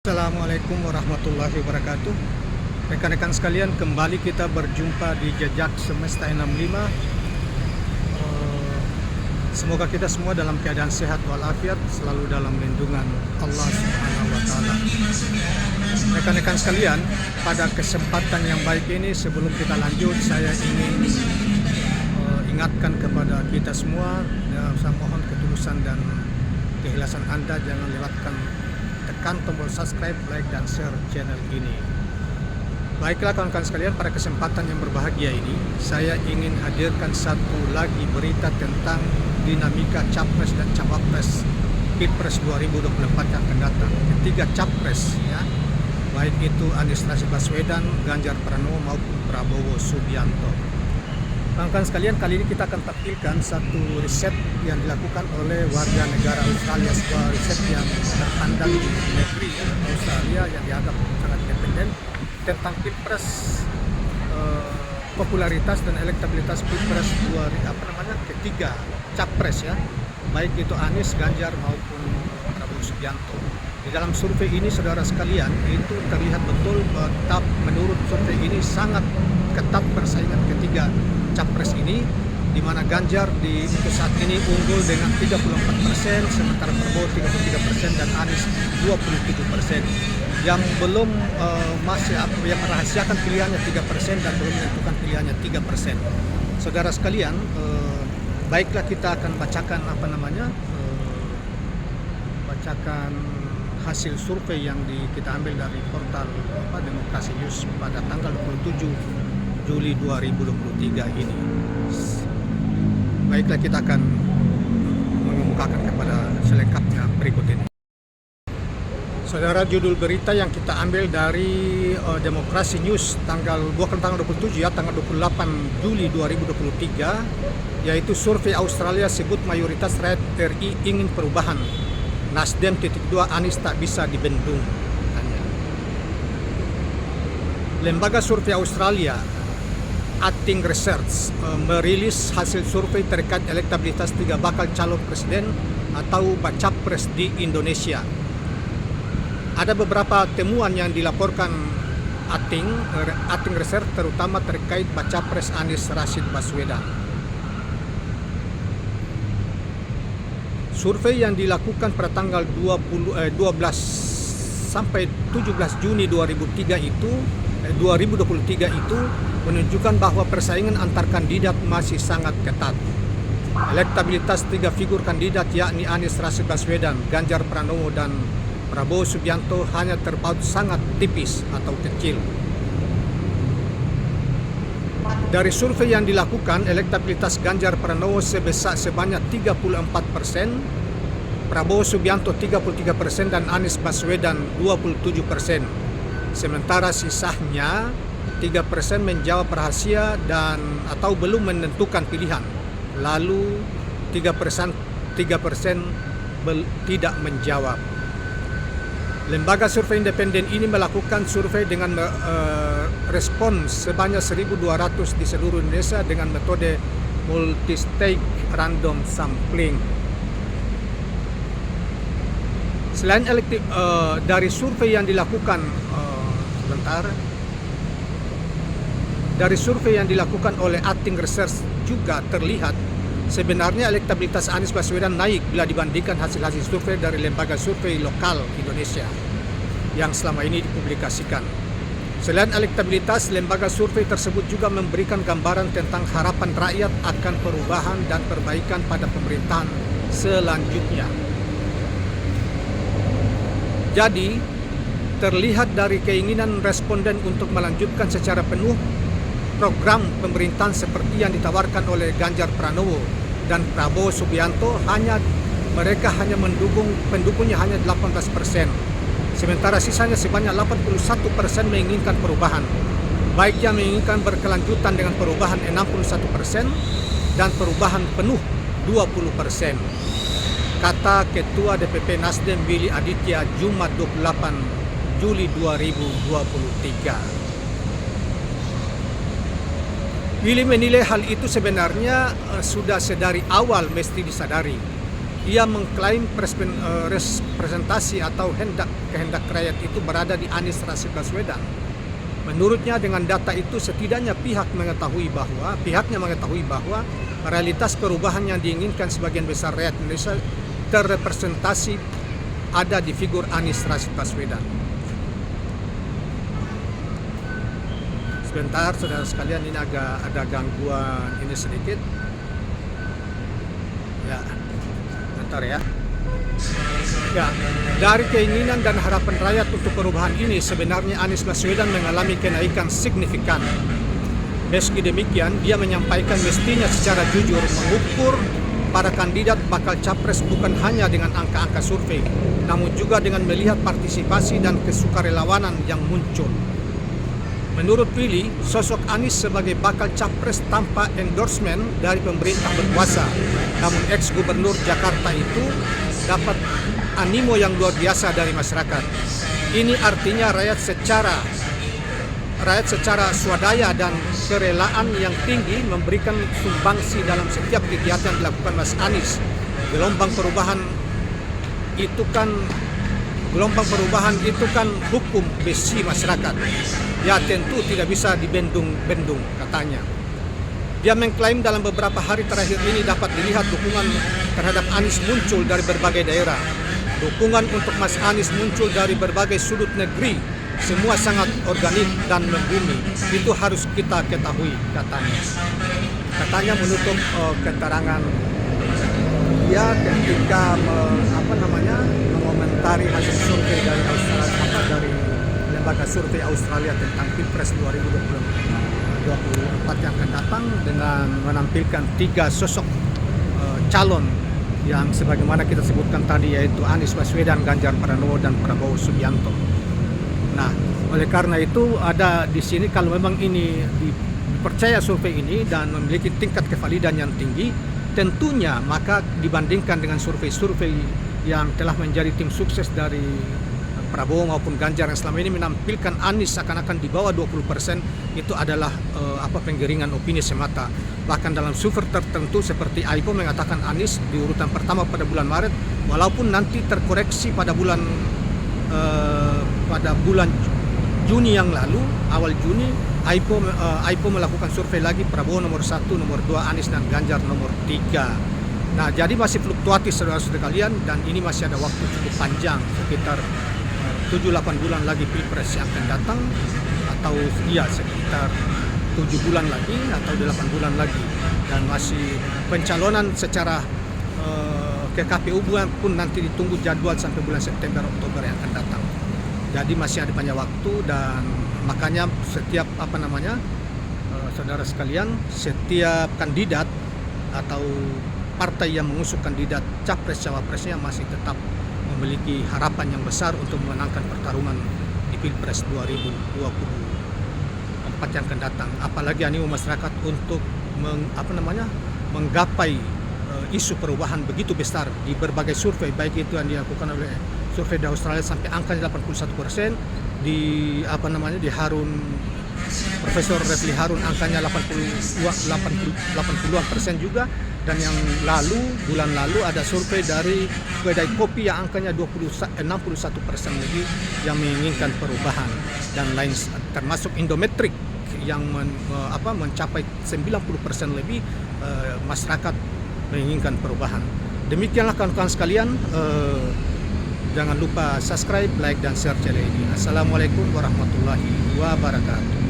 Assalamualaikum warahmatullahi wabarakatuh. Rekan-rekan sekalian, kembali kita berjumpa di Jejak Semesta 65. Semoga kita semua dalam keadaan sehat walafiat, selalu dalam lindungan Allah Subhanahu wa taala. Rekan-rekan sekalian, pada kesempatan yang baik ini, sebelum kita lanjut, saya ingin ingatkan kepada kita semua, saya mohon ketulusan dan keikhlasan Anda, jangan lewatkan tekan tombol subscribe, like, dan share channel ini. Baiklah kawan-kawan sekalian, pada kesempatan yang berbahagia ini saya ingin hadirkan satu lagi berita tentang dinamika Capres dan Cawapres Pilpres 2024 yang akan datang. Ketiga Capres, ya, baik itu Anies Rashid Baswedan, Ganjar Pranowo maupun Prabowo Subianto. Kawan-kawan sekalian, kali ini kita akan tampilkan satu riset yang dilakukan oleh warga negara Australia, sebuah riset yang terpandang di negeri Australia yang dianggap sangat independen tentang Pilpres, popularitas dan elektabilitas Pilpres ketiga Capres, ya, baik itu Anies, Ganjar maupun Prabowo Subianto. Di dalam survei ini, saudara sekalian, itu terlihat betul bahwa menurut survei ini sangat ketat persaingan ketiga Capres ini, di mana Ganjar untuk saat ini unggul dengan 34%, sementara Prabowo 33% dan Anies 27%. Yang belum yang merahasiakan pilihannya 3% dan belum menentukan pilihannya 3%. Saudara sekalian, baiklah kita akan bacakan bacakan hasil survei yang kita ambil dari portal Demokrasi News pada tanggal 27 Juli 2023 ini. Baiklah, kita akan mengemukakan kepada selengkapnya berikut ini. Saudara, judul berita yang kita ambil dari Demokrasi News bukan tanggal 27, ya, tanggal 28 Juli 2023, yaitu survei Australia sebut mayoritas rakyat RI ingin perubahan. Nasdem .2 Anies tak bisa dibendung. Lembaga survei Australia Atting Research merilis hasil survei terkait elektabilitas tiga bakal calon presiden atau Bacapres di Indonesia. Ada beberapa temuan yang dilaporkan Atting Research, terutama terkait Bacapres Anies Rashid Baswedan. Survei yang dilakukan pada tanggal 12 sampai 17 Juni 2023 itu menunjukkan bahwa persaingan antar kandidat masih sangat ketat. Elektabilitas tiga figur kandidat, yakni Anies Rashid Baswedan, Ganjar Pranowo, dan Prabowo Subianto, hanya terpaut sangat tipis atau kecil. Dari survei yang dilakukan, elektabilitas Ganjar Pranowo sebanyak 34%, Prabowo Subianto 33% dan Anies Baswedan 27%. Sementara sisanya 3% menjawab rahasia dan atau belum menentukan pilihan. Lalu 3% tidak menjawab. Lembaga survei independen ini melakukan survei dengan respon sebanyak 1.200 di seluruh Indonesia dengan metode multi-stage random sampling. Selain dari survei yang dilakukan dari survei yang dilakukan oleh Atting Research juga terlihat sebenarnya elektabilitas Anies Baswedan naik bila dibandingkan hasil-hasil survei dari lembaga survei lokal Indonesia yang selama ini dipublikasikan. Selain elektabilitas, lembaga survei tersebut juga memberikan gambaran tentang harapan rakyat akan perubahan dan perbaikan pada pemerintahan selanjutnya. Jadi, terlihat dari keinginan responden untuk melanjutkan secara penuh program pemerintahan seperti yang ditawarkan oleh Ganjar Pranowo dan Prabowo Subianto, mereka hanya pendukungnya hanya 18%. Sementara sisanya sebanyak 81% menginginkan perubahan. Baik yang menginginkan berkelanjutan dengan perubahan 61% dan perubahan penuh 20%. Kata Ketua DPP Nasdem Willy Aditya Jumat 28 Juli 2023. Willy menilai hal itu sebenarnya sudah sedari awal mesti disadari. ia mengklaim representasi atau kehendak rakyat itu berada di Anies Rashid Baswedan. Menurutnya dengan data itu setidaknya pihaknya mengetahui bahwa realitas perubahan yang diinginkan sebagian besar rakyat Indonesia terrepresentasi ada di figur Anies Rashid Baswedan. Sebentar saudara sekalian, ini agak ada gangguan ini sedikit. Ya, bentar ya. Ya, dari keinginan dan harapan rakyat untuk perubahan ini sebenarnya Anies Baswedan mengalami kenaikan signifikan. Meski demikian, dia menyampaikan mestinya secara jujur mengukur para kandidat bakal capres bukan hanya dengan angka-angka survei, namun juga dengan melihat partisipasi dan kesukarelawanan yang muncul. Menurut Willy, sosok Anies sebagai bakal capres tanpa endorsement dari pemerintah berkuasa, namun ex-gubernur Jakarta itu dapat animo yang luar biasa dari masyarakat. Ini artinya rakyat secara swadaya dan kerelaan yang tinggi memberikan sumbangsi dalam setiap kegiatan yang dilakukan Mas Anies. Gelombang perubahan itu kan hukum besi masyarakat. Ya tentu tidak bisa dibendung-bendung, katanya. Dia mengklaim dalam beberapa hari terakhir ini dapat dilihat dukungan terhadap Anies muncul dari berbagai daerah. Dukungan untuk Mas Anies muncul dari berbagai sudut negeri. Semua sangat organik dan membumi. Itu harus kita ketahui, katanya. Katanya menutup keterangan dia ketika mengomentari hasil survei dari lembaga survei Australia tentang Pilpres 2024 yang akan datang dengan menampilkan 3 sosok calon yang sebagaimana kita sebutkan tadi, yaitu Anies Baswedan, Ganjar Pranowo, dan Prabowo Subianto. Nah, oleh karena itu ada di sini kalau memang ini dipercaya survei ini dan memiliki tingkat kevalidan yang tinggi, tentunya maka dibandingkan dengan survei-survei yang telah menjadi tim sukses dari Prabowo maupun Ganjar yang selama ini menampilkan Anies akan di bawah 20%, itu adalah penggiringan opini semata. Bahkan dalam survei tertentu seperti AIPO mengatakan Anies di urutan pertama pada bulan Maret, walaupun nanti terkoreksi pada bulan Juni yang lalu, awal Juni, AIPO melakukan survei lagi, Prabowo nomor 1, nomor 2 Anies, dan Ganjar nomor 3. Nah, jadi masih fluktuatif saudara-saudara kalian, dan ini masih ada waktu cukup panjang, sekitar 7-8 bulan lagi Pilpres yang akan datang, atau sekitar 7 bulan lagi atau 8 bulan lagi, dan masih pencalonan secara ke KPU pun nanti ditunggu jadwal sampai bulan September Oktober yang akan datang. Jadi masih ada banyak waktu, dan makanya setiap saudara sekalian, setiap kandidat atau partai yang mengusung kandidat capres cawapresnya masih tetap memiliki harapan yang besar untuk memenangkan pertarungan di Pilpres 2024 yang akan datang. Apalagi animo masyarakat untuk menggapai isu perubahan begitu besar di berbagai survei, baik itu yang dilakukan oleh survei di Australia sampai angkanya 81%, di Profesor Refli Harun angkanya 80-an% juga, dan yang bulan lalu ada survei dari kedai kopi yang angkanya 61% lebih yang menginginkan perubahan, dan lain termasuk Indometrik yang mencapai 90% lebih masyarakat menginginkan perubahan. Demikianlah kawan-kawan sekalian, jangan lupa subscribe, like, dan share channel ini. Assalamualaikum warahmatullahi wabarakatuh.